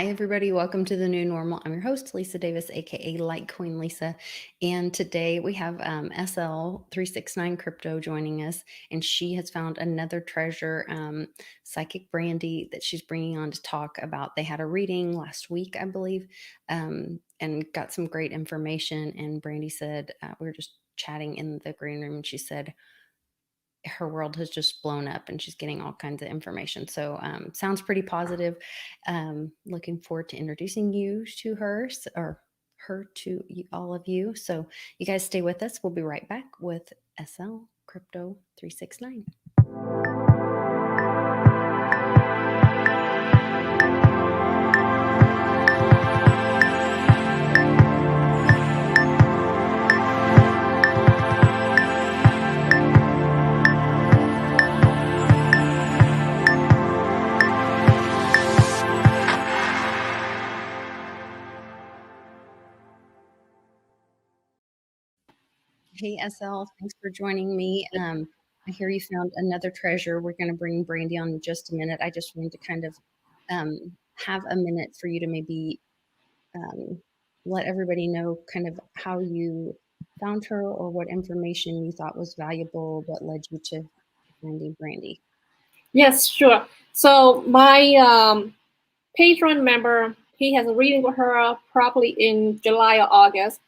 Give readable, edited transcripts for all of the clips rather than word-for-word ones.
Hi, everybody. Welcome to the new normal. I'm your host, Lisa Davis, aka Litecoin Lisa. And today we have SL369 Crypto joining us, and she has found another treasure, Psychic Brandy, that she's bringing on to talk about. They had a reading last week, I believe, and got some great information. And Brandy said, we were just chatting in the green room, and she said, her world has just blown up and she's getting all kinds of information. So sounds pretty positive. Looking forward to introducing you to her, or her to all of you. So you guys stay with us. We'll be right back with SL Crypto 369. Hey, SL, thanks for joining me. I hear you found another treasure. We're going to bring Brandy on in just a minute. I just wanted to kind of have a minute for you to maybe let everybody know kind of how you found her or what information you thought was valuable that led you to finding Brandy. Yes, sure. So my Patreon member, he has a reading with her probably in July or August.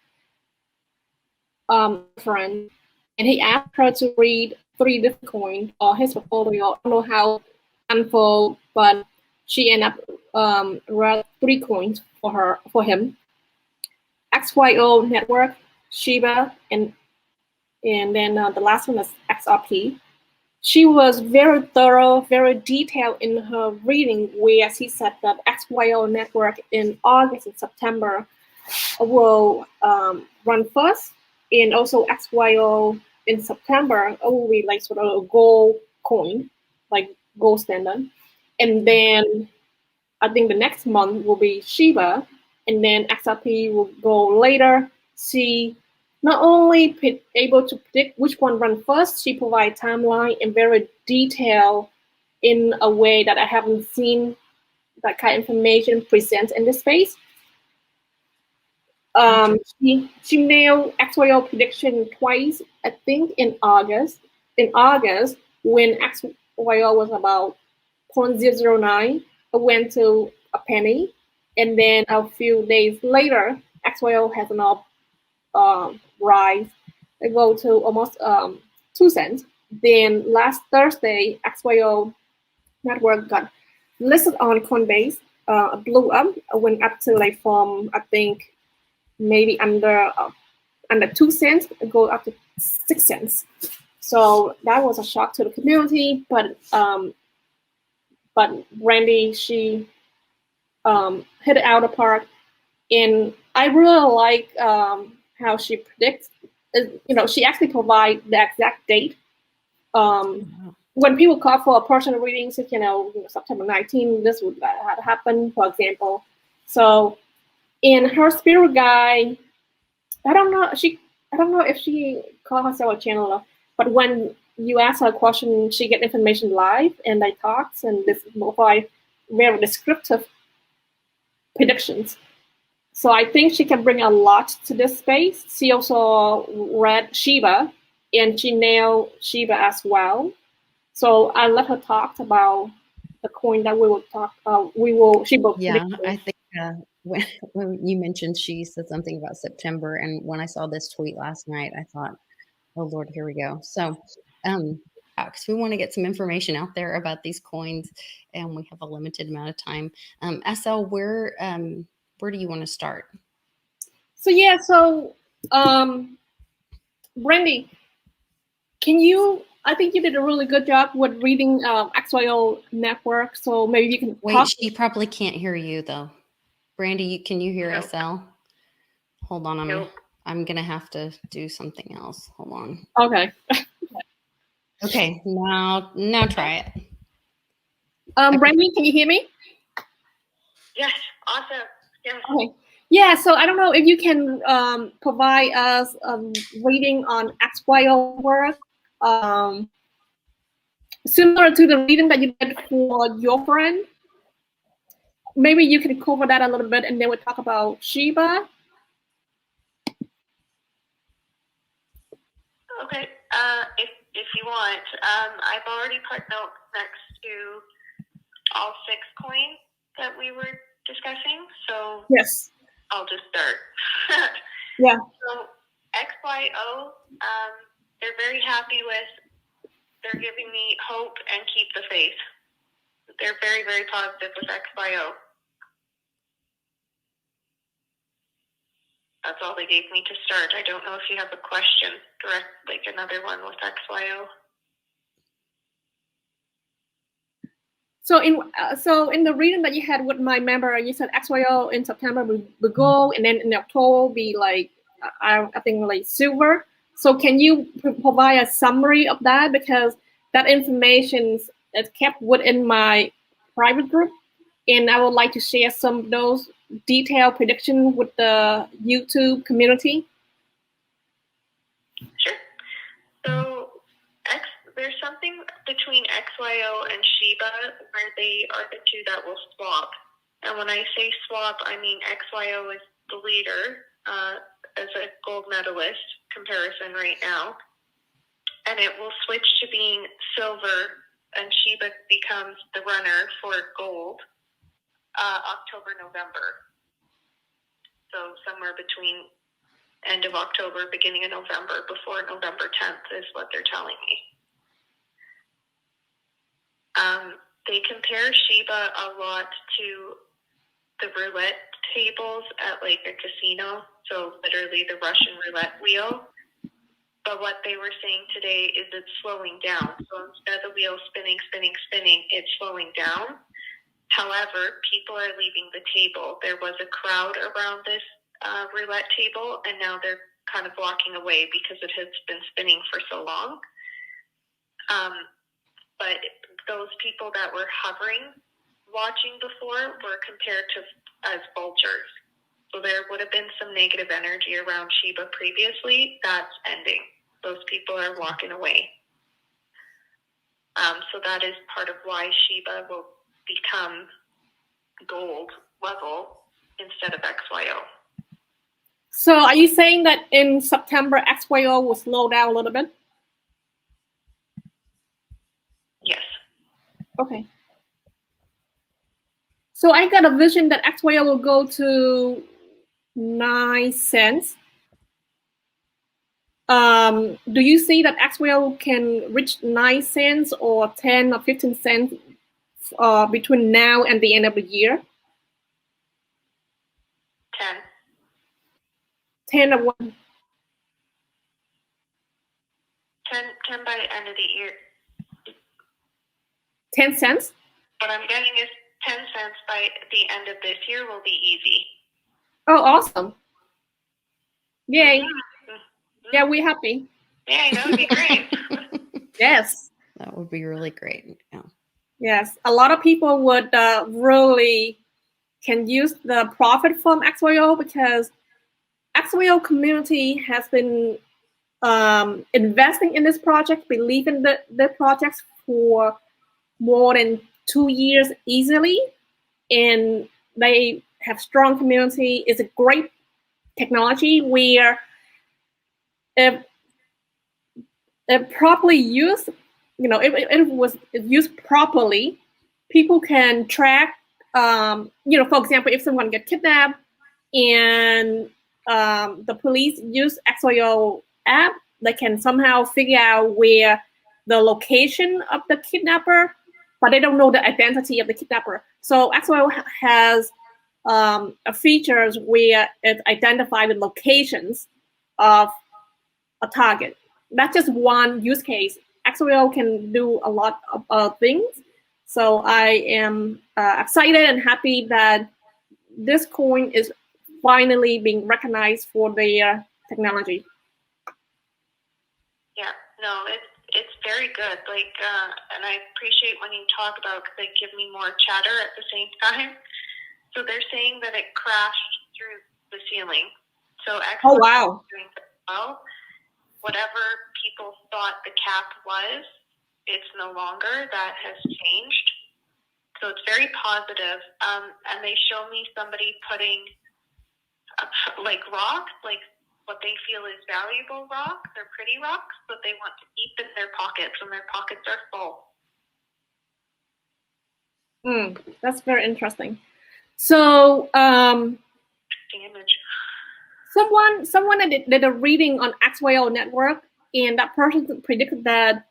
Friend, and he asked her to read 3 different coins or his portfolio. I don't know how unfold, but she ended up read 3 coins for him. XYO network, Shiba, and then the last one is XRP. She was very thorough, very detailed in her reading, where she said that XYO network in August and September will run first, and also XYO in September will be like sort of a gold coin, like gold standard. And then I think the next month will be Shiba, and then XRP will go later. She not only able to predict which one run first, she provides timeline and very detailed in a way that I haven't seen that kind of information present in this space. She nailed XYO prediction twice, I think in August. In August, when XYO was about 0.009, it went to a penny. And then a few days later, XYO has now rise. It go to almost 2 cents. Then last Thursday, XYO network got listed on Coinbase, blew up, went up to like from, I think, maybe under 2 cents, go up to 6 cents. So that was a shock to the community. But Brandy, she hit it out of the park, and I really like how she predicts. She actually provides the exact date. When people call for a personal reading, so, September 19, this would happen, for example. So in her spirit guide, I don't know if she call herself a channeler, but when you ask her a question, she get information live, and they talks, and this provide very descriptive predictions. So I think she can bring a lot to this space. She also read Shiba, and she nailed Shiba as well. So I let her talk about the coin that we will talk. Shiba. Yeah, I think when you mentioned, she said something about September, and when I saw this tweet last night, I thought, oh Lord, here we go. So because we want to get some information out there about these coins, and we have a limited amount of time. SL, where do you want to start? So yeah, Brandy, I think you did a really good job with reading XYO network, so maybe you can wait. She probably can't hear you though. Brandy, can you hear SL? Hold on, I'm gonna have to do something else. Hold on. Okay. Okay, now try it. Brandy, can you hear me? Yes, awesome. Yeah. Okay. Yeah, so I don't know if you can provide us reading on XYO work, similar to the reading that you did for your friend. maybe you can cover that a little bit, and then we'll talk about Shiba. Okay. If you want, I've already put notes next to all 6 coins that we were discussing. So Yes. I'll just start. Yeah. So XYO, they're very happy with. They're giving me hope and keep the faith. They're very, very positive with XYO. That's all they gave me to start. I don't know if you have a question, direct, like another one with XYO. So in the reading that you had with my member, you said XYO in September will go, and then in October will be like I think like silver. So can you provide a summary of that, because that information is kept within my private group, and I would like to share some of those detailed predictions with the YouTube community. Sure. So there's something between XYO and Shiba where they are the two that will swap. And when I say swap, I mean XYO is the leader as a gold medalist comparison right now. And it will switch to being silver, and Shiba becomes the runner for gold October, November. So somewhere between end of October, beginning of November, before November 10th is what they're telling me. They compare Shiba a lot to the roulette tables at like a casino, so literally the Russian roulette wheel. But what they were saying today is it's slowing down. So instead of the wheel spinning, it's slowing down. However, people are leaving the table. There was a crowd around this roulette table, and now they're kind of walking away because it has been spinning for so long. But those people that were hovering, watching before, were compared to as vultures. So there would have been some negative energy around Shiba previously. That's ending. Those people are walking away. So that is part of why Shiba will become gold level instead of XYO. So are you saying that in September, XYO will slow down a little bit? Yes. Okay. So I got a vision that XYO will go to 9 cents. Do you see that XYO can reach 9 cents or 10 or 15 cents between now and the end of the year? 10. 10 of what? 10 by the end of the year. 10 cents? What I'm getting is 10 cents by the end of this year will be easy. Oh, awesome. Yay. Mm-hmm. Yeah, we're happy. Yeah, that would be great. Yes. That would be really great. Yeah. Yes. A lot of people would really can use the profit from XYO, because XYO community has been investing in this project, believe in the projects for more than 2 years easily, and they have strong community. It's a great technology where if properly used, it was used properly, people can track, for example, if someone gets kidnapped and the police use XYO app, they can somehow figure out where the location of the kidnapper, but they don't know the identity of the kidnapper. So XYO has features where it identifies the locations of a target. That's just one use case. XYO can do a lot of things. So I am excited and happy that this coin is finally being recognized for their technology. Yeah, no, it's very good. Like, and I appreciate when you talk about, because they give me more chatter at the same time. So they're saying that it crashed through the ceiling. So oh wow, doing well. Whatever people thought the cap was, it's no longer. That has changed. So it's very positive. And they show me somebody putting like rocks, like what they feel is valuable rocks or pretty rocks that they want to keep in their pockets, and their pockets are full. That's very interesting. So Image. someone did a reading on XYO network, and that person predicted that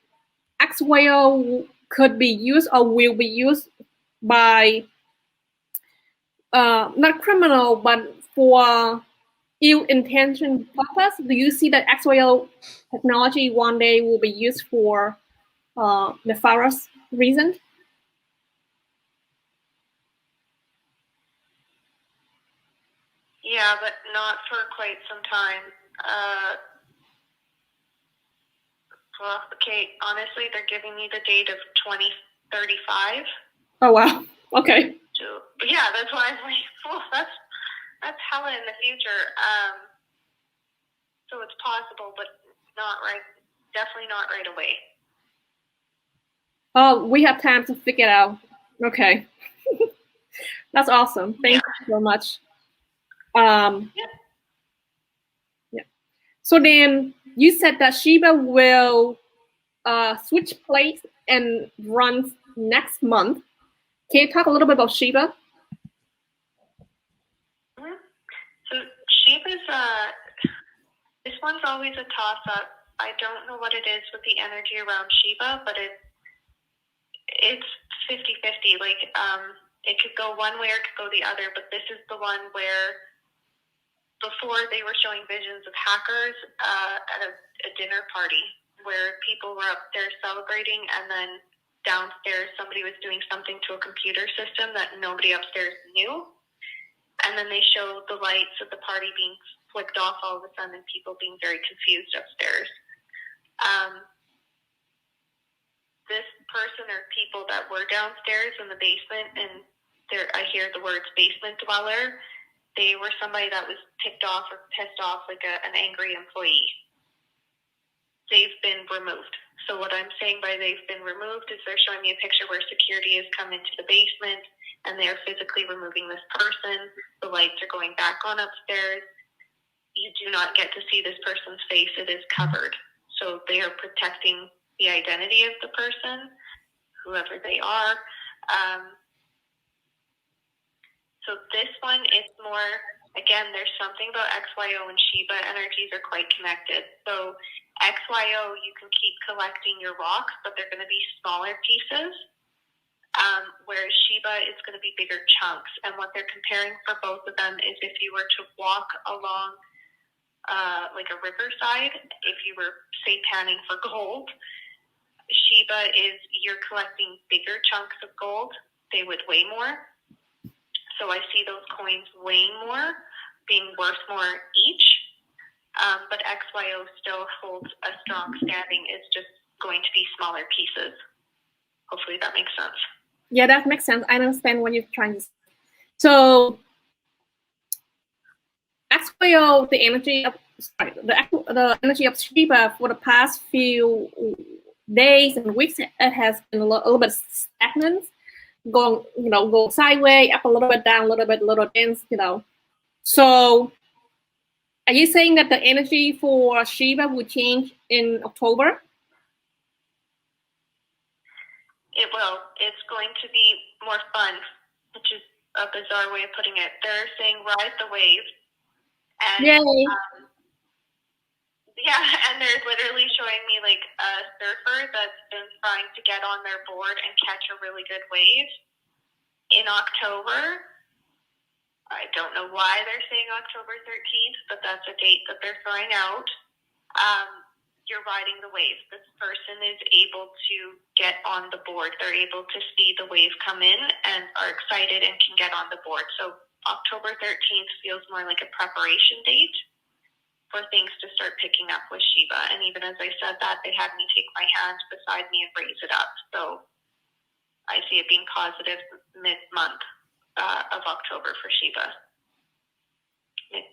XYO could be used or will be used by not criminal, but for ill intention purpose. Do you see that XYO technology one day will be used for nefarious reasons? Yeah, but not for quite some time. Well, okay, honestly, they're giving me the date of 2035. Oh, wow. Okay. So, yeah, that's why I'm like, oh, that's hella in the future. So it's possible, but not right. Definitely not right away. Oh, we have time to figure it out. Okay. That's awesome. Thank you so much. Yeah. So then you said that Shiba will switch place and run next month. Can you talk a little bit about Shiba? Mm-hmm. So Shiba's this one's always a toss-up. I don't know what it is with the energy around Shiba, but it's 50-50. Like it could go one way or it could go the other, but this is the one where before they were showing visions of hackers at a dinner party where people were upstairs celebrating, and then downstairs somebody was doing something to a computer system that nobody upstairs knew. And then they showed the lights of the party being flicked off all of a sudden and people being very confused upstairs. This person or people that were downstairs in the basement, and I hear the words basement dweller, they were somebody that was ticked off or pissed off, like an angry employee. They've been removed. So what I'm saying by they've been removed is they're showing me a picture where security has come into the basement and they're physically removing this person. The lights are going back on upstairs. You do not get to see this person's face. It is covered. So they are protecting the identity of the person, whoever they are. So this one is more, again, there's something about XYO and Shiba energies are quite connected. So XYO, you can keep collecting your rocks, but they're going to be smaller pieces, whereas Shiba is going to be bigger chunks. And what they're comparing for both of them is if you were to walk along like a riverside, if you were, say, panning for gold, Shiba is you're collecting bigger chunks of gold. They would weigh more. So I see those coins weighing more, being worth more each. But XYO still holds a strong standing. It's just going to be smaller pieces. Hopefully that makes sense. Yeah, that makes sense. I understand what you're trying to say. So XYO, the energy of Shiba for the past few days and weeks, it has been a little bit stagnant, going sideways, up a little bit, down a little bit, dance, So are you saying that the energy for Shiba will change in October? It will. It's going to be more fun, which is a bizarre way of putting it. They're saying ride the wave. And, yay! Yeah, and they're literally showing me like a surfer that's been trying to get on their board and catch a really good wave in October. I don't know why they're saying October 13th, but that's a date that they're throwing out. You're riding the wave. This person is able to get on the board. They're able to see the wave come in and are excited and can get on the board. So October 13th feels more like a preparation date for things to start picking up with Shiba. And even as I said that, they had me take my hand beside me and raise it up. So I see it being positive mid-month of October for Shiba.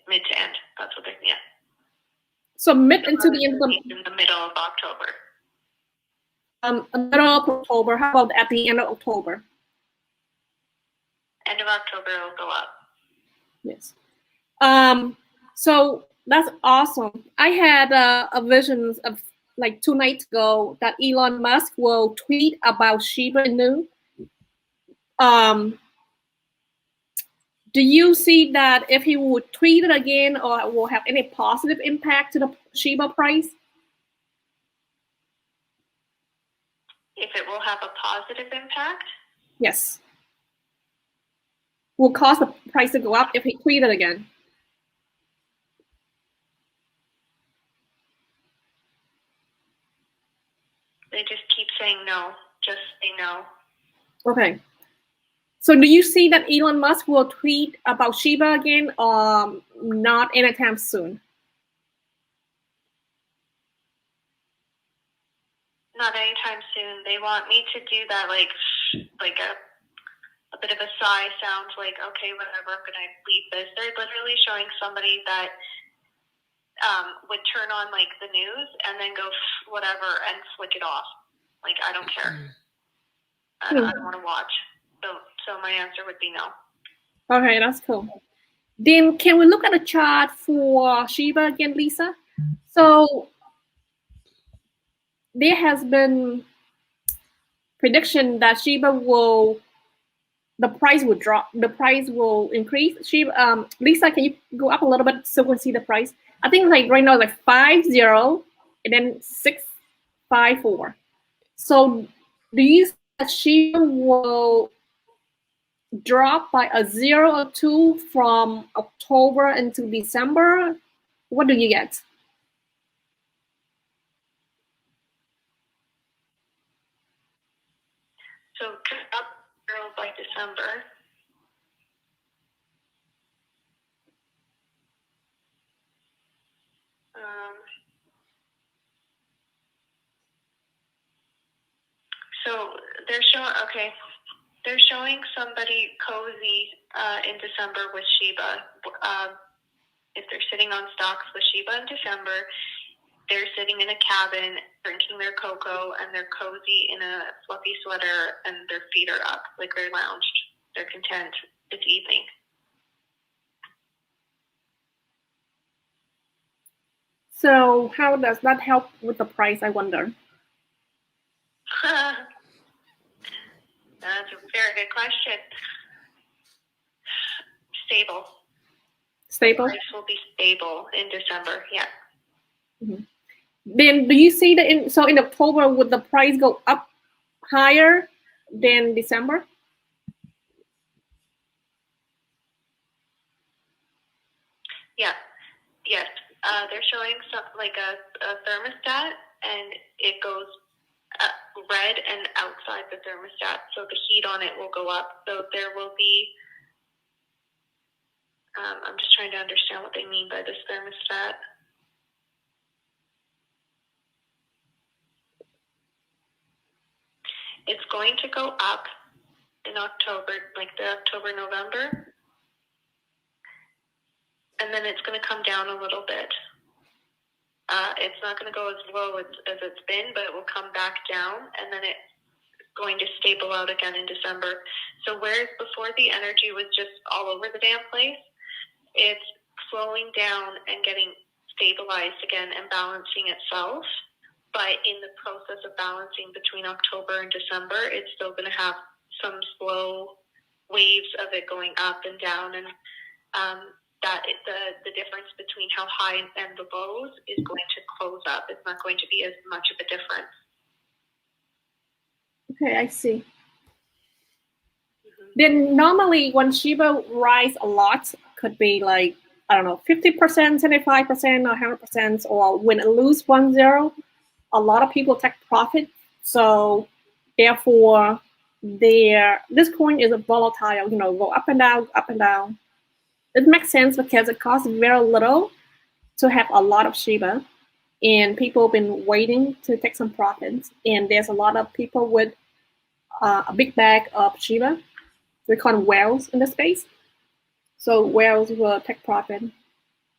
Mid to end. That's what they're, yeah. So mid into the end of in the middle of October. Middle of October. How about at the end of October? End of October, it'll go up. Yes. So that's awesome. I had a vision of like 2 nights ago that Elon Musk will tweet about Shiba Inu. Do you see that if he would tweet it again, or will have any positive impact to the Shiba price? If it will have a positive impact? Yes. Will cause the price to go up if he tweeted again. They just keep saying no. Just say no. Okay. So do you see that Elon Musk will tweet about Shiba again, or not anytime soon? Not anytime soon. They want me to do that, like a bit of a sigh sound, like, okay, whatever, I'm gonna leave this. They're literally showing somebody that would turn on like the news and then go whatever and flick it off. Like, I don't care. I don't want to watch. So my answer would be no. Okay, that's cool. Then can we look at the chart for Shiba again, Lisa? So there has been prediction that Shiba the price will drop, the price will increase. Shiba, Lisa, can you go up a little bit so we can see the price? I think like right now like 50 and then 654. So do you see that Shiba will drop by a 0 or 2 from October into December? What do you get? So up 0 by December. So they're showing, okay, they're showing somebody cozy in December with Shiba. If they're sitting on stocks with Shiba in December, they're sitting in a cabin, drinking their cocoa, and they're cozy in a fluffy sweater, and their feet are up, like they're lounged. They're content. It's evening. So how does that help with the price, I wonder? That's a very good question. Stable. Stable? The price will be stable in December, yeah. Mm-hmm. Then do you see that in October, would the price go up higher than December? Yeah, yes. They're showing something like a thermostat, and it goes red and outside the thermostat, so the heat on it will go up. So there will be, I'm just trying to understand what they mean by this thermostat. It's going to go up in October, like the October, November, and then it's going to come down a little bit. It's not going to go as low as it's been, but it will come back down, and then it's going to stable out again in December. So whereas before the energy was just all over the damn place, it's slowing down and getting stabilized again and balancing itself. But in the process of balancing between October and December, it's still going to have some slow waves of it going up and down, and that the difference between how high and the lows is going to close up. It's not going to be as much of a difference. Okay, I see. Mm-hmm. Then normally when Shiba rise a lot, could be like, I don't know, 50%, 75%, or 100%, or when it lose 1-0, a lot of people take profit. So therefore, this coin is a volatile, go up and down, up and down. It makes sense because it costs very little to have a lot of Shiba, and people have been waiting to take some profits. And there's a lot of people with a big bag of Shiba. We call them whales in the space. So whales will take profit. It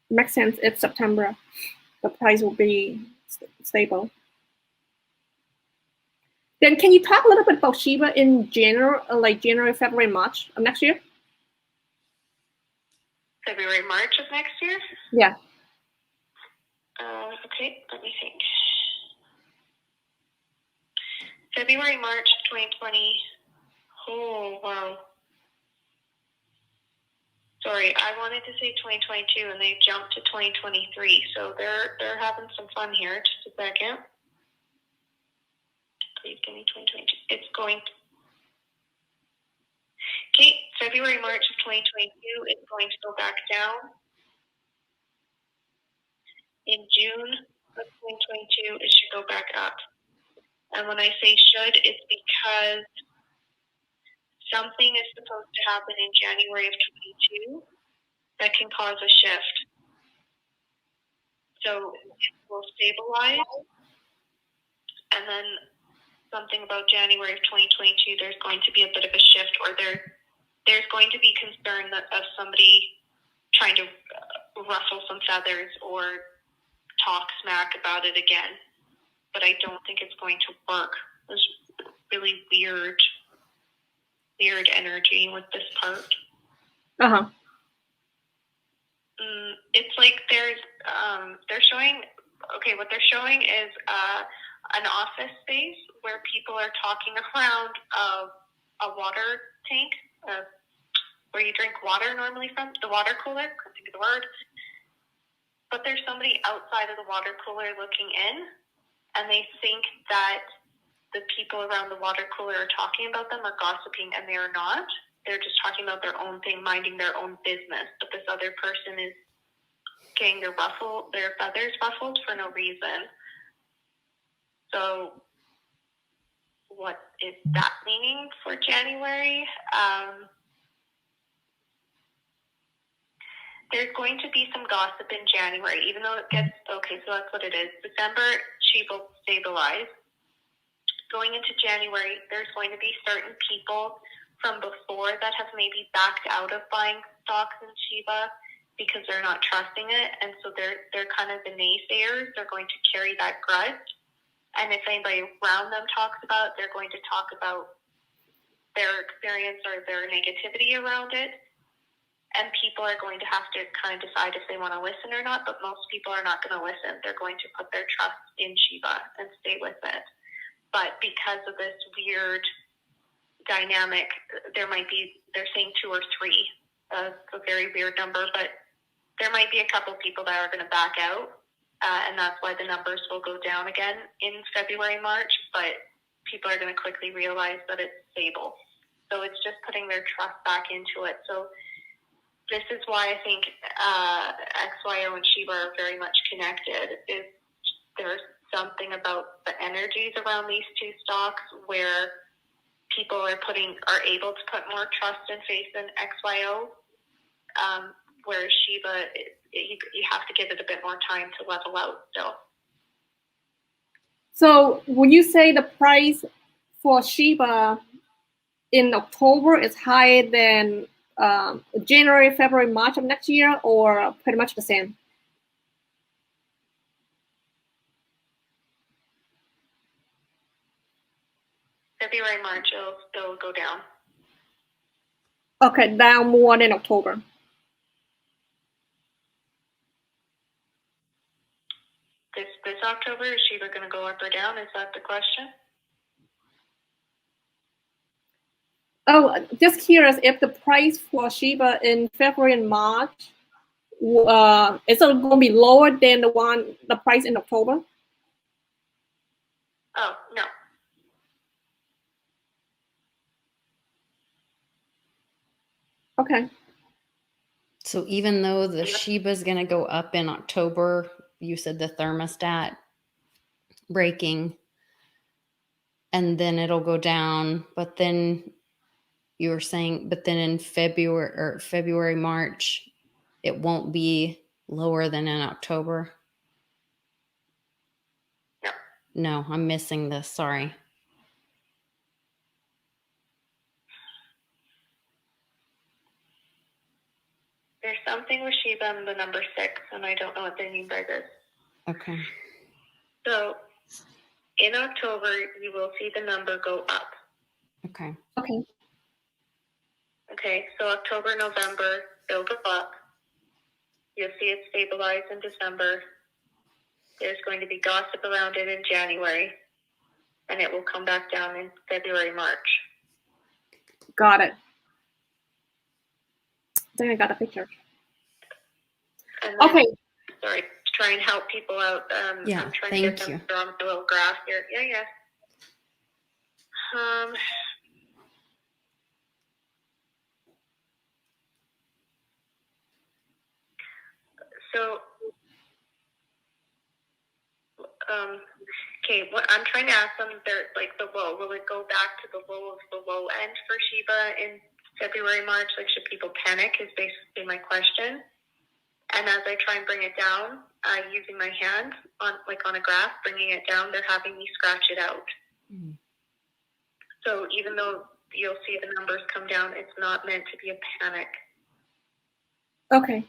makes sense if September, the price will be stable. Then can you talk a little bit about Shiba in general, like January, February, March of next year? February, March of next year? Yeah. Okay, let me think. February, March 2020. Oh, wow. Sorry, I wanted to say 2022 and they jumped to 2023. So they're having some fun here. Just a second. Please give me 2022. It's going to... Okay, February, March of 2022, it's going to go back down. In June of 2022, it should go back up. And when I say should, it's because something is supposed to happen in January of 22 that can cause a shift. So it will stabilize, and then something about January of 2022, there's going to be a bit of a shift, or there's going to be concern of somebody trying to ruffle some feathers or talk smack about it again. But I don't think it's going to work. There's really weird energy with this part. Uh-huh. It's like they're showing, okay, what they're showing is an office space where people are talking around a water tank, where you drink water normally from, the water cooler, couldn't think of the word. But there's somebody outside of the water cooler looking in, and they think that the people around the water cooler are talking about them or gossiping, and they are not. They're just talking about their own thing, minding their own business. But this other person is getting their feathers ruffled for no reason. So what is that meaning for January? There's going to be some gossip in January, even though it gets, okay, so that's what it is. December, she will stabilize. Going into January, there's going to be certain people from before that have maybe backed out of buying stocks in Shiba because they're not trusting it, and so they're kind of the naysayers. They're going to carry that grudge, and if anybody around them talks about it, they're going to talk about their experience or their negativity around it. And people are going to have to kind of decide if they want to listen or not, but most people are not going to listen. They're going to put their trust in Shiba and stay with it. But because of this weird dynamic, they're saying 2 or 3. It's a very weird number, but there might be a couple people that are going to back out, and that's why the numbers will go down again in February, March, but people are going to quickly realize that it's stable. So it's just putting their trust back into it. So this is why I think XYO and Shiba are very much connected. Is there's something about the energies around these two stocks where people are able to put more trust and faith in XYO, whereas Shiba, you have to give it a bit more time to level out still. So would you say the price for Shiba in October is higher than January, February, March of next year, or pretty much the same? February, March, it'll go down. Okay, down more than October. This October, is Shiba going to go up or down? Is that the question? Oh, just curious if the price for Shiba in February and March is it going to be lower than the price in October? Oh, no. Okay. So even though the Shiba is going to go up in October, you said the thermostat breaking, and then it'll go down, but then you were saying, but then in February, March, it won't be lower than in October. No, I'm missing this. Sorry. There's something with Shiba and the number 6, and I don't know what they mean by this. Okay. So in October, you will see the number go up. Okay. Okay. Okay, so October, November, they'll go up. You'll see it stabilize in December. There's going to be gossip around it in January, and it will come back down in February, March. Got it. I think I got a picture. And then, Okay. Sorry, to try and help people out. Yeah, I'm trying thank to get you. them to draw my little graph here. Yeah. Okay, what I'm trying to ask them, they're like the low. Will it go back to the low of the low end for Shiba in February, March? Like, should people panic? Is basically my question. And as I try and bring it down, using my hand on a graph, bringing it down, they're having me scratch it out. Mm-hmm. So even though you'll see the numbers come down, it's not meant to be a panic. Okay.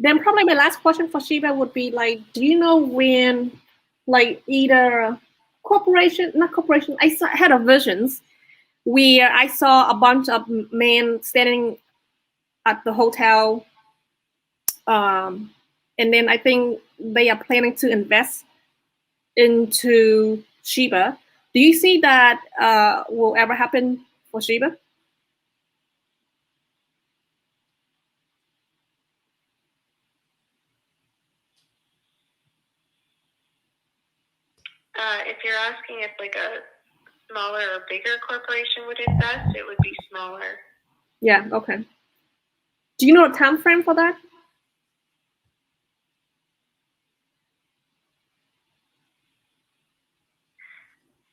Then probably my last question for Shiba would be like, do you know when, like, either not corporation, I had a visions where I saw a bunch of men standing at the hotel, and then I think they are planning to invest into Shiba. Do you see that will ever happen for Shiba? If you're asking if like a smaller or bigger corporation would invest, it would be smaller. Yeah, okay. Do you know a time frame for that?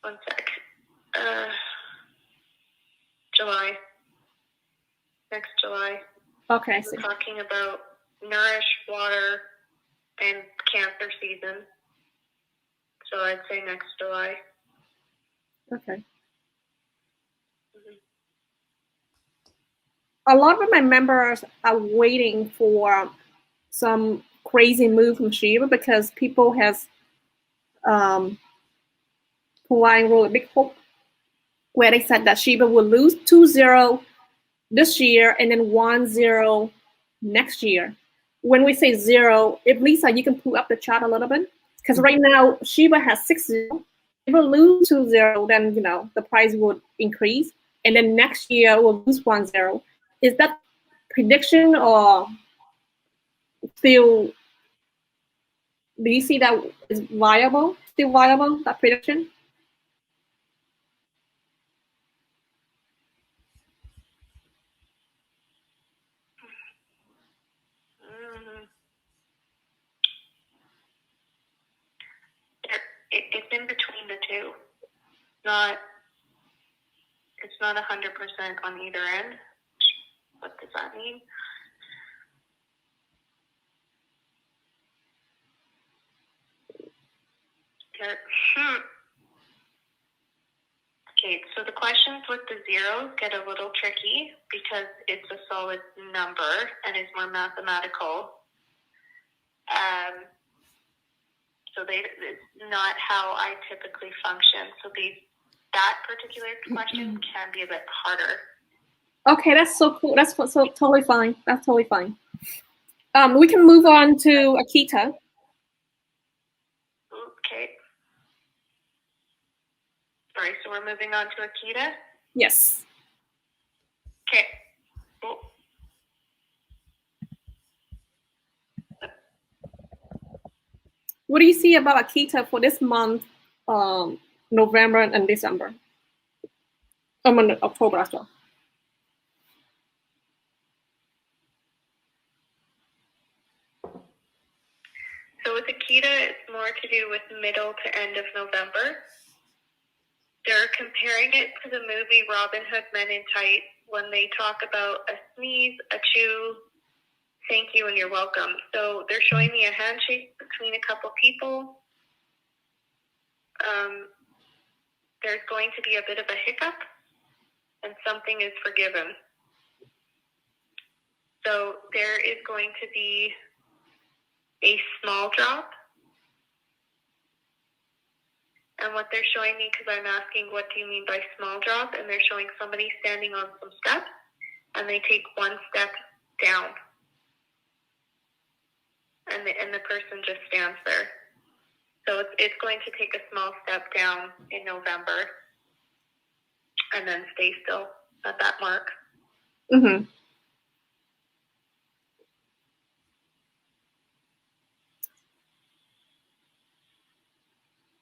One sec. July. Next July. Okay, I We're see. talking about nourish, water, and cancer season. So I'd say next July. Okay. A lot of my members are waiting for some crazy move from Shiba because people has providing really big hope where they said that Shiba will lose 2-0 this year and then 1-0 next year. When we say 0, if Lisa, you can pull up the chart a little bit, because right now Shiba has 6-0. If we lose 2-0, then the price would increase, and then next year we'll lose 1-0. Is that prediction or still? Do you see that is viable? Still viable, that prediction? It's in between the two. It's not 100% on either end. What does that mean? Okay, so the questions with the zeros get a little tricky because it's a solid number and is more mathematical. So it's not how I typically function. So that particular question can be a bit harder. Okay, that's so cool. That's so totally fine. That's totally fine. We can move on to Akita. Okay. Sorry, so we're moving on to Akita? Yes. Okay. Cool. What do you see about Akita for this month, November and December? October as well. So with Akita, it's more to do with middle to end of November. They're comparing it to the movie Robin Hood Men in Tights when they talk about a sneeze, a chew, thank you, and you're welcome. So they're showing me a handshake between a couple people. There's going to be a bit of a hiccup, and something is forgiven. So there is going to be a small drop. And what they're showing me, because I'm asking, what do you mean by small drop? And they're showing somebody standing on some steps, and they take one step down, and the person just stands there. So it's going to take a small step down in November, and then stay still at that mark. Mm-hmm.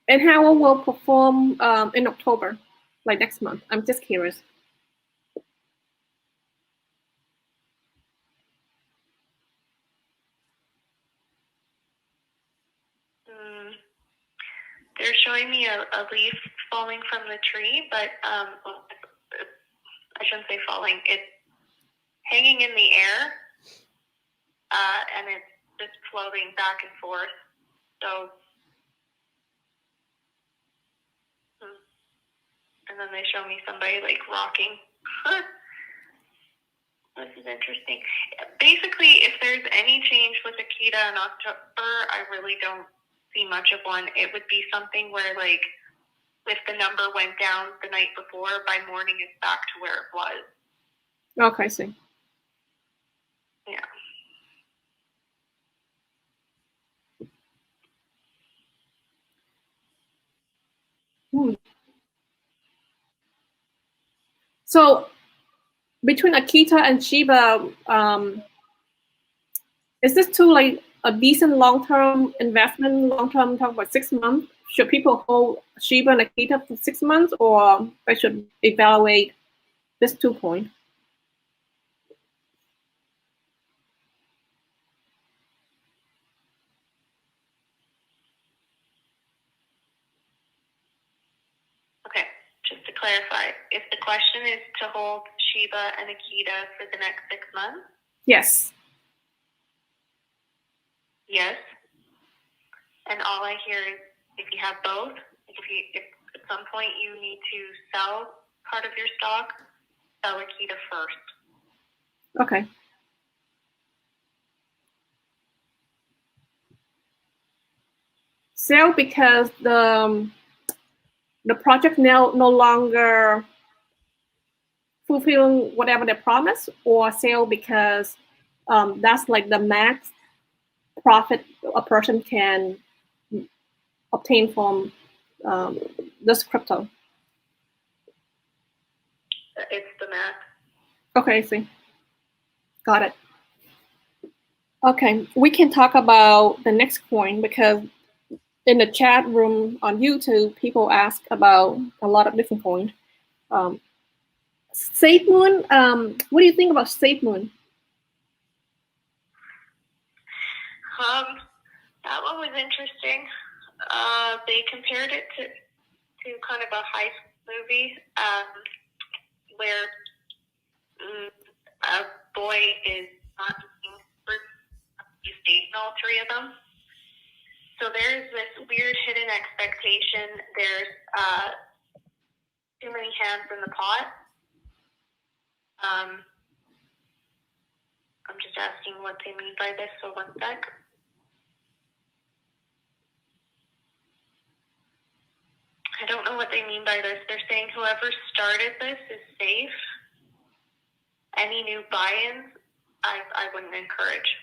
And how it will perform in October, like next month? I'm just curious. They're showing me a leaf falling from the tree, but I shouldn't say falling. It's hanging in the air, and it's just floating back and forth. So, and then they show me somebody like rocking. This is interesting. Basically, if there's any change with Akita in October, I really don't see much of one. It would be something where, like, if the number went down the night before, by morning it's back to where it was. Okay, I see. Yeah. So between Akita and Shiba, is this too like a decent long-term investment? Long-term, talk about 6 months. Should people hold Shiba and Akita for 6 months, or they should evaluate this 2 coin? Okay, just to clarify, if the question is to hold Shiba and Akita for the next 6 months? Yes. Yes. And all I hear is if you have both, if at some point you need to sell part of your stock, sell Akita first. Okay. Sell because the project now no longer fulfilling whatever they promise, or sell because that's like the max profit a person can obtain from this crypto. It's the max. Okay, I see. Got it. Okay, we can talk about the next coin, because in the chat room on YouTube, people ask about a lot of different coins. SafeMoon, what do you think about SafeMoon? That one was interesting. They compared it to kind of a high school movie where a boy is not looking for he's dating all 3 of them. So there's this weird hidden expectation. There's too many hands in the pot. I'm just asking what they mean by this, so one sec. I don't know what they mean by this. They're saying whoever started this is safe. Any new buy-ins, I wouldn't encourage.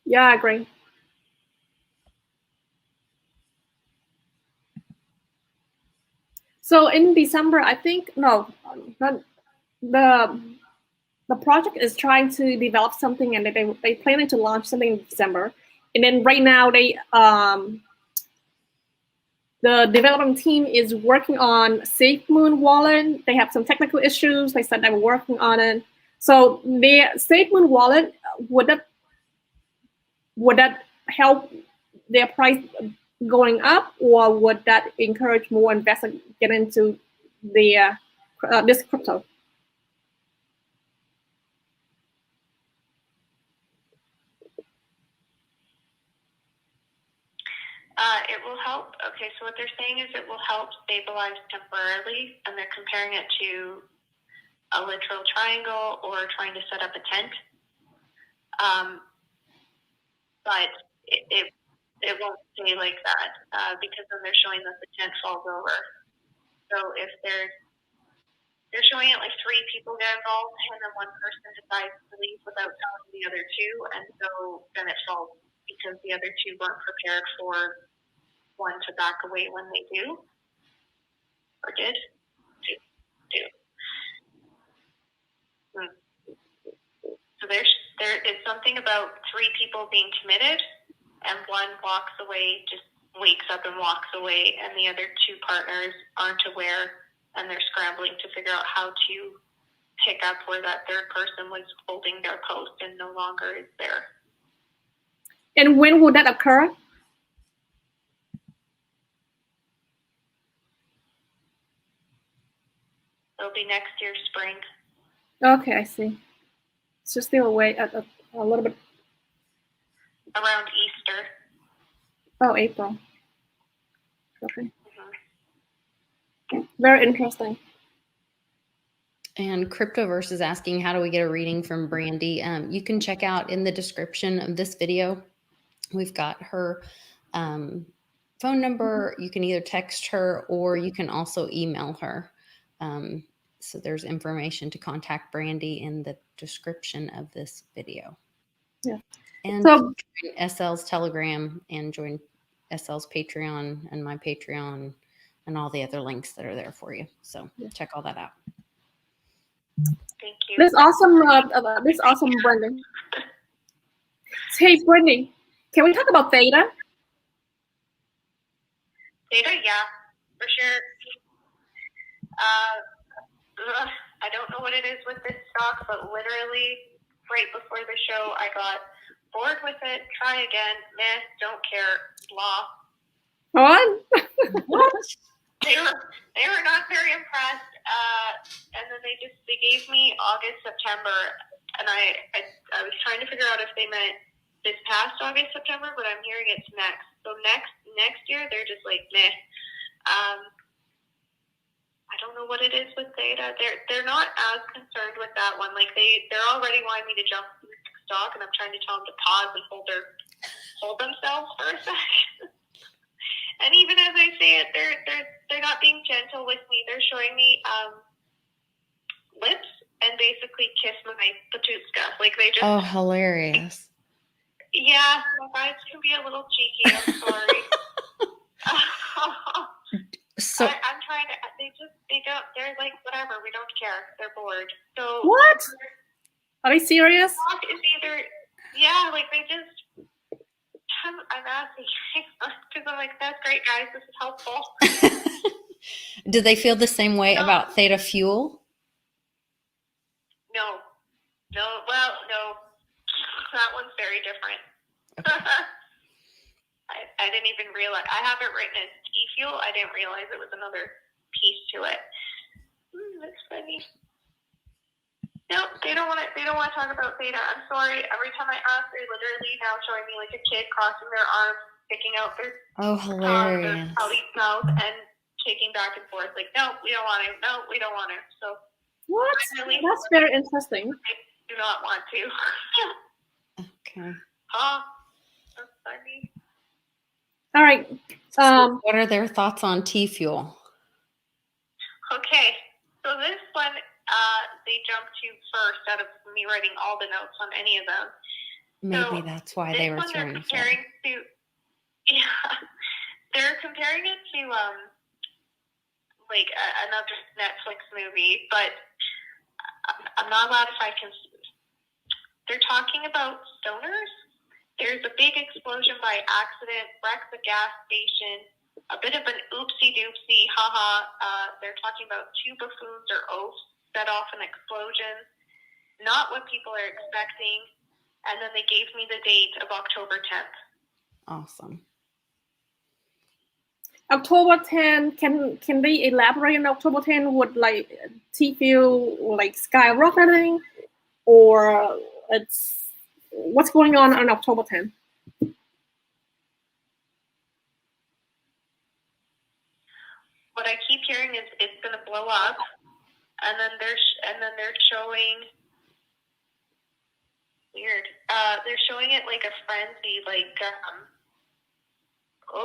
Yeah, I agree. So in December, I think, no, not, the project is trying to develop something, and they planning to launch something in December. And then right now the development team is working on SafeMoon wallet. They have some technical issues. They said they were working on it. So the SafeMoon wallet, would that help their price going up, or would that encourage more investors to get into the this crypto? It will help. Okay, so what they're saying is it will help stabilize temporarily, and they're comparing it to a literal triangle or trying to set up a tent. But it won't stay like that because then they're showing that the tent falls over. So if there's they're showing it like 3 people get involved, and then one person decides to leave without telling the other 2, and so then it falls because the other 2 weren't prepared for one to back away when they do, or did. Do. So there is something about 3 people being committed, and one walks away, just wakes up and walks away, and the other 2 partners aren't aware, and they're scrambling to figure out how to pick up where that third person was holding their post and no longer is there. And when would that occur? It'll be next year's spring. Okay, I see. So still away a little bit. Around Easter. Oh, April. Okay. Mm-hmm. Very interesting. And Cryptoverse is asking, how do we get a reading from Brandy? You can check out in the description of this video. We've got her phone number. You can either text her or you can also email her. So there's information to contact Brandy in the description of this video. Yeah. And so, join SL's Telegram and join SL's Patreon and my Patreon and all the other links that are there for you. So check all that out. Thank you. This awesome Brandy. Hey, Brandy, can we talk about THETA? THETA, yeah, for sure. I don't know what it is with this stock, but literally right before the show, I got bored with it. Try again. Meh, don't care. Blah. What? They were not very impressed. And then they gave me August, September, and I was trying to figure out if they meant this past August, September, but I'm hearing it's next. So next year they're just like meh. I don't know what it is with THETA. They're not as concerned with that one. Like they're already wanting me to jump to the next stock, and I'm trying to tell them to pause and hold themselves for a second. And even as I say it, they're not being gentle with me. They're showing me lips and basically kiss my patuska. Like they just. Oh, hilarious. Yeah, my guys can be a little cheeky. I'm sorry. So I'm trying to. They don't. They're like whatever. We don't care. They're bored. So what? Are they serious? Is either like they just. I'm asking because I'm like, that's great, guys. This is helpful. Do they feel the same way about TheFuel? No. Well, no. That one's very different. Okay. I didn't even realize. I have it written as T-Fuel. I didn't realize it was another piece to it. That's funny. No, they don't want to. They don't want to talk about THETA. I'm sorry. Every time I ask, they're literally now showing me like a kid crossing their arms, sticking out their hilarious their mouth, and kicking back and forth. Like, no, we don't want to. No, we don't want to. So what? That's very interesting. I do not want to. Okay. That's funny. All right. So what are their thoughts on T-Fuel? Okay, so this one they jumped to first out of me writing all the notes on any of them. Maybe that's why they were throwing they're comparing it to like another Netflix movie, but I'm not allowed if I can. They're talking about stoners. There's a big explosion by accident, wrecks a gas station, a bit of an oopsie-doopsie, haha. They're talking about 2 buffoons or oafs set off an explosion. Not what people are expecting. And then they gave me the date of October 10th. Awesome. October 10, can they elaborate on October 10? Would like T-Fuel like skyrocketing, or it's what's going on October 10? What I keep hearing is it's going to blow up, and then they're showing weird. They're showing it like a frenzy, like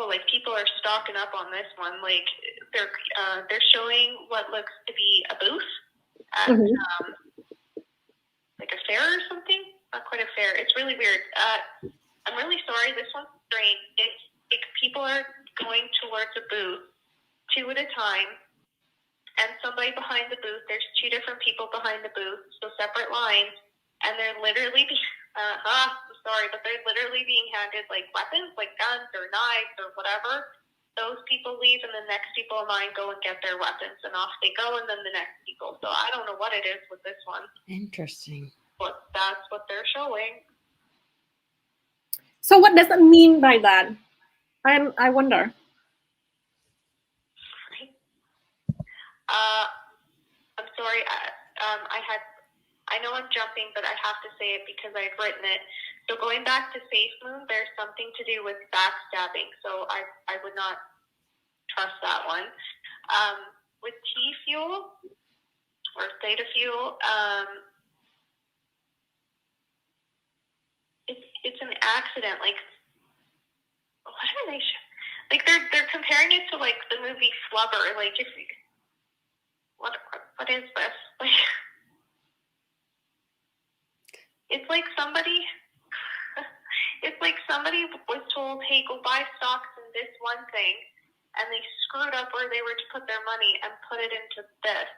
like people are stocking up on this one. Like they're showing what looks to be a booth at like a fair or something. Not quite a fair. It's really weird. I'm really sorry. This one's strange. It's like people are going towards a booth 2 at a time, and somebody behind the booth. There's 2 different people behind the booth, so separate lines, and they're literally sorry, but they're literally being handed like weapons, like guns or knives or whatever. Those people leave, and the next people in line go and get their weapons, and off they go, and then the next people. So I don't know what it is with this one. Interesting. But that's what they're showing. So what does it mean by that? I wonder. I'm sorry. I know I'm jumping, but I have to say it because I've written it. So going back to SafeMoon, there's something to do with backstabbing. So I would not trust that one. With T-Fuel or THETA, it's an accident. Like, what are they? Like they're comparing it to like the movie Flubber. Like, if what is this? Like, it's like somebody was told, hey, go buy stocks in this one thing, and they screwed up where they were to put their money and put it into this.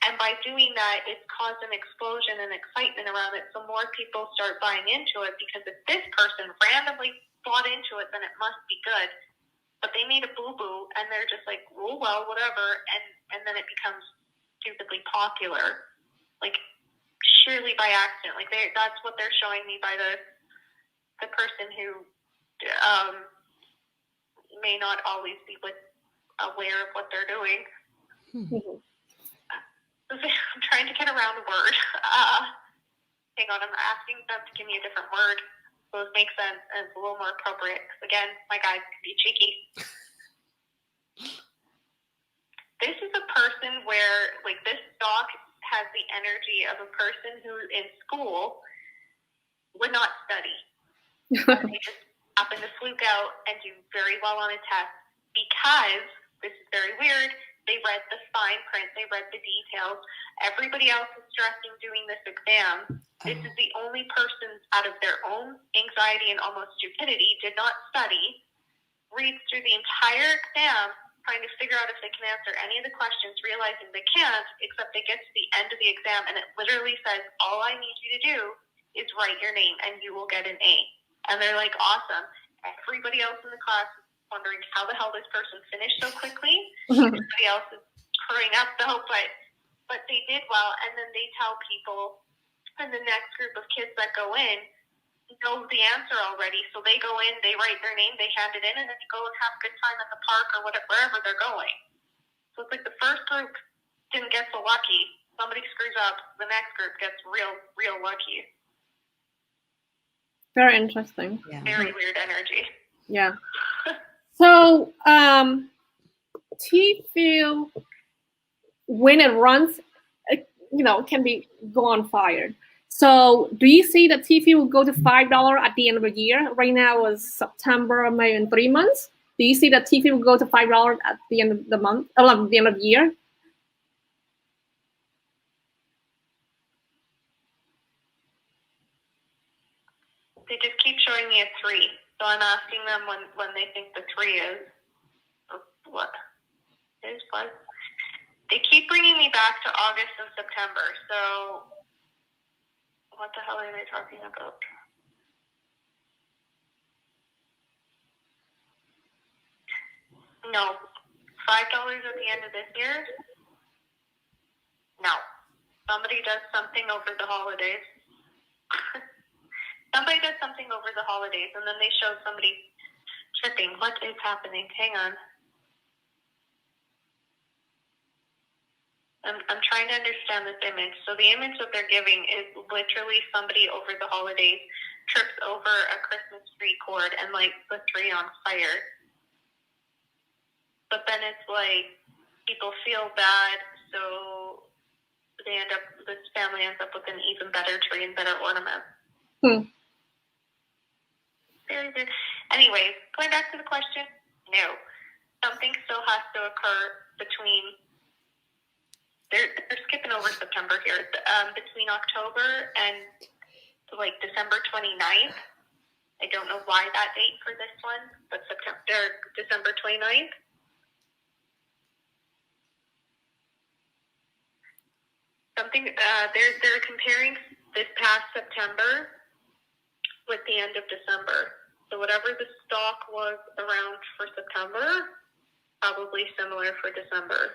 And by doing that, it's caused an explosion and excitement around it, so more people start buying into it, because if this person randomly bought into it, then it must be good. But they made a boo-boo, and they're just like, oh, well, whatever, and then it becomes stupidly popular, like surely by accident. Like, that's what they're showing me by the person who may not always be aware of what they're doing. I'm trying to get around a word. Hang on, I'm asking them to give me a different word so it makes sense and it's a little more appropriate. Because again, my guys can be cheeky. This is a person where, like, this stock has the energy of a person who in school would not study. They just happen to fluke out and do very well on a test because, this is very weird, they read the fine print, they read the details. Everybody else is stressing doing this exam. This is the only person out of their own anxiety and almost stupidity did not study, reads through the entire exam, trying to figure out if they can answer any of the questions, realizing they can't, except they get to the end of the exam and it literally says, all I need you to do is write your name and you will get an A. And they're like, awesome. Everybody else in the class is wondering how the hell this person finished so quickly. Everybody else is screwing up though, but they did well. And then they tell people, and the next group of kids that go in know the answer already. So they go in, they write their name, they hand it in, and then they go and have a good time at the park or wherever they're going. So it's like the first group didn't get so lucky. Somebody screws up, the next group gets real lucky. Very interesting. Yeah. Very weird energy. Yeah. So TFUEL, when it runs, can go on fire. So do you see that TFUEL will go to $5 at the end of the year? Right now is September, May, and 3 months. Do you see that TFUEL will go to $5 at the end of the month, at the end of the year? They just keep showing me a 3. So I'm asking them when they think the 3 is. What? Is what? They keep bringing me back to August and September. So what the hell are they talking about? No. $5 at the end of this year? No. Somebody does something over the holidays. Somebody does something over the holidays, and then they show somebody tripping. What is happening? Hang on. I'm trying to understand this image. So the image that they're giving is literally somebody over the holidays trips over a Christmas tree cord and lights the tree on fire. But then it's like people feel bad, so this family ends up with an even better tree and better ornament. Very good. Anyways, going back to the question, no. Something still has to occur between. They're skipping looking over September here. Between October and like December 29th. I don't know why that date for this one, but December 29th. Something they're comparing this past September with the end of December. So whatever the stock was around for September, probably similar for December.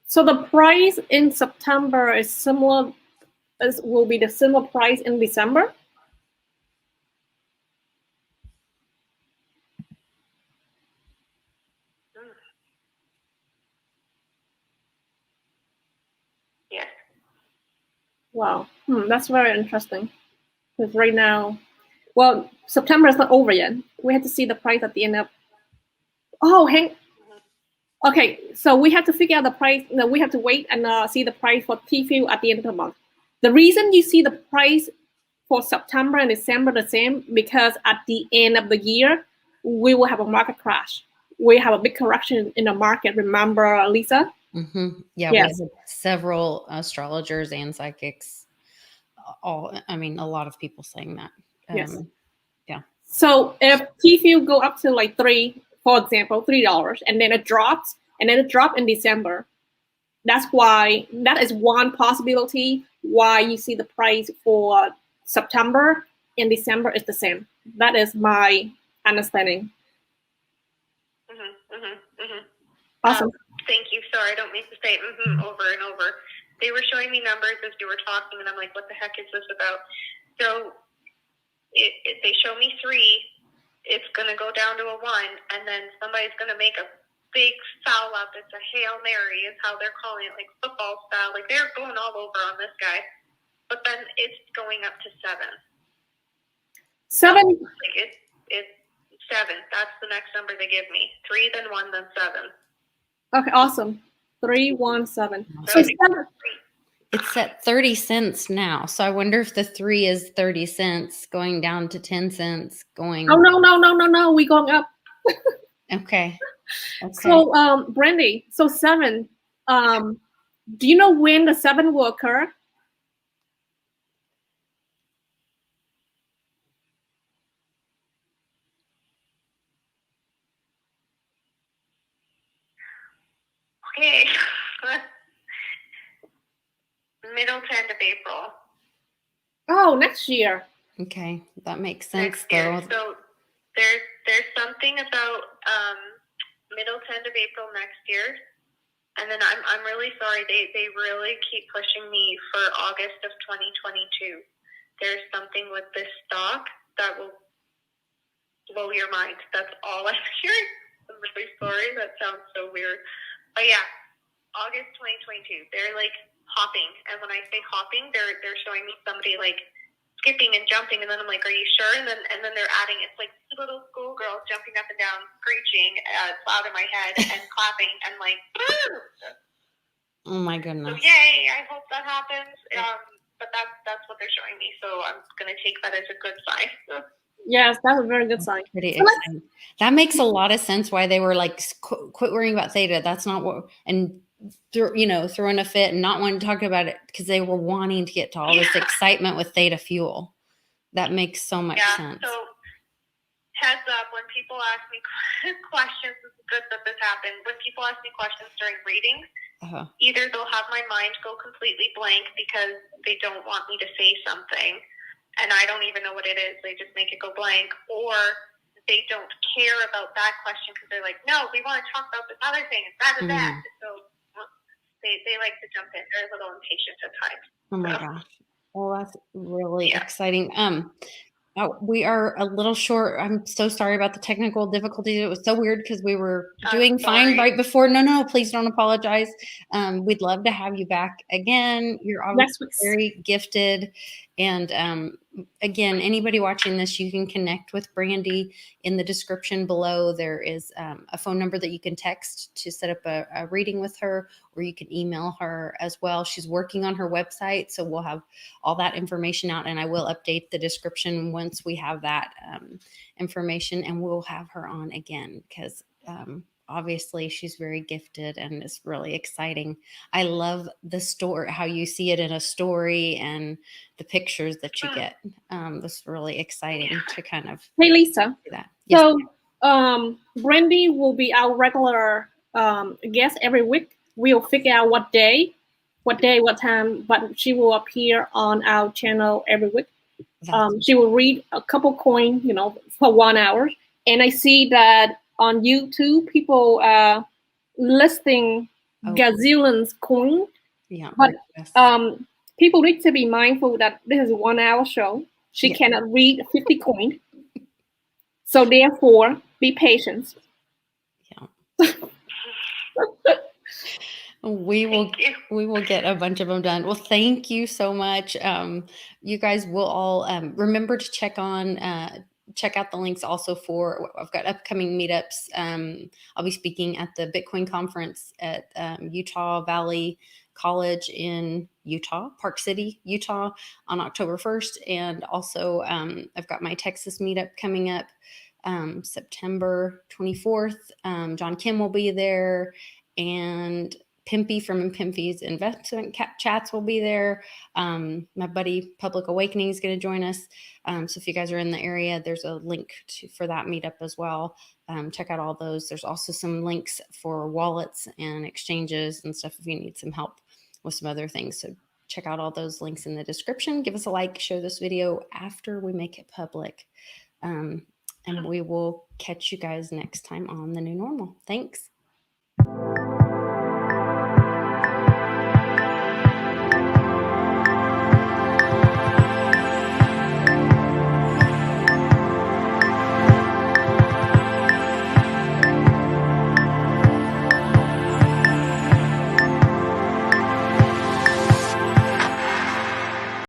So the price in September is similar, will be the similar price in December? Yes. Wow, that's very interesting. Because right now, well, September is not over yet. We have to see the price at the end of. Oh, okay, so we have to figure out the price. No, we have to wait and see the price for TFUEL at the end of the month. The reason you see the price for September and December the same, because at the end of the year, we will have a market crash. We have a big correction in the market. Remember, Lisa? Mm-hmm. Yeah, Yes. we have several astrologers and psychics. A lot of people saying that. Yes. Yeah. So if TFUEL go up to like for example, $3, and then it drops, and then it dropped in December, that is one possibility why you see the price for September and December is the same. That is my understanding. Awesome. Thank you. Sorry, I don't mean to say over and over. They were showing me numbers as you were talking, and I'm like, what the heck is this about? So they show me 3. It's going to go down to a 1, and then somebody's going to make a big foul up. It's a Hail Mary is how they're calling it, like football style. Like they're going all over on this guy. But then it's going up to 7. 7? Like it's 7. That's the next number they give me. 3, then 1, then 7. Okay, awesome. 317. So it's at 30 cents now. So I wonder if the 3 is 30 cents going down to 10 cents going. Oh, no. We're going up. Okay. So, Brandy, so 7, do you know when the 7 will occur? Okay. Middle to end of April. Oh, next year. Okay, that makes sense though. though. So there's something about middle to end of April next year, and then I'm really sorry. They really keep pushing me for August of 2022. There's something with this stock that will blow your mind. That's all I'm hearing. I'm really sorry. That sounds so weird. But yeah, August 2022. They're like hopping, and when I say hopping, they're showing me somebody like skipping and jumping, and then I'm like, are you sure? And then they're adding, it's like little schoolgirls jumping up and down, screeching loud in my head and clapping and like, oh my goodness. So yay, I hope that happens. But that's what they're showing me, so I'm gonna take that as a good sign. Yes, that's a very good sign. Pretty exciting. That makes a lot of sense why they were like, quit worrying about theta. That's not what, and throwing a fit and not wanting to talk about it because they were wanting to get to all this excitement with theta fuel. That makes so much sense. So heads up, when people ask me questions, it's good that this happened. When people ask me questions during readings, either they'll have my mind go completely blank because they don't want me to say something, and I don't even know what it is. They just make it go blank, or they don't care about that question because they're like, no, we want to talk about this other thing. It's that and that. So they like to jump in. They're a little impatient at times. Oh my gosh. Well, that's really exciting. We are a little short. I'm so sorry about the technical difficulties. It was so weird because we were doing fine right before. No, please don't apologize. We'd love to have you back again. You're obviously very gifted. And again, anybody watching this, you can connect with Brandy in the description below. There is a phone number that you can text to set up a reading with her, or you can email her as well. She's working on her website, so we'll have all that information out, and I will update the description once we have that information, and we'll have her on again because obviously she's very gifted and it's really exciting. I love the story, how you see it in a story and the pictures that you get. It's really exciting to kind of Hey, Lisa. see that. Yes. So, Brandy will be our regular guest every week. We'll figure out what day, what time, but she will appear on our channel every week. She will read a couple coins, for 1 hour. And I see that on YouTube, people are listing gazillions coin. Yeah. But people need to be mindful that this is a 1 hour show. She cannot read 50 coins. So therefore, be patient. Yeah. We will get a bunch of them done. Well, thank you so much. You guys will all remember to check out the links also for, I've got upcoming meetups. I'll be speaking at the Bitcoin conference at Utah Valley College in Utah, Park City, Utah on October 1st. And also I've got my Texas meetup coming up September 24th. John Kim will be there, and Pimpy from Pimpy's Investment Chats will be there. My buddy Public Awakening is going to join us. So if you guys are in the area, there's a link for that meetup as well. Check out all those. There's also some links for wallets and exchanges and stuff if you need some help with some other things. So check out all those links in the description. Give us a like, share this video after we make it public. And we will catch you guys next time on The New Normal. Thanks.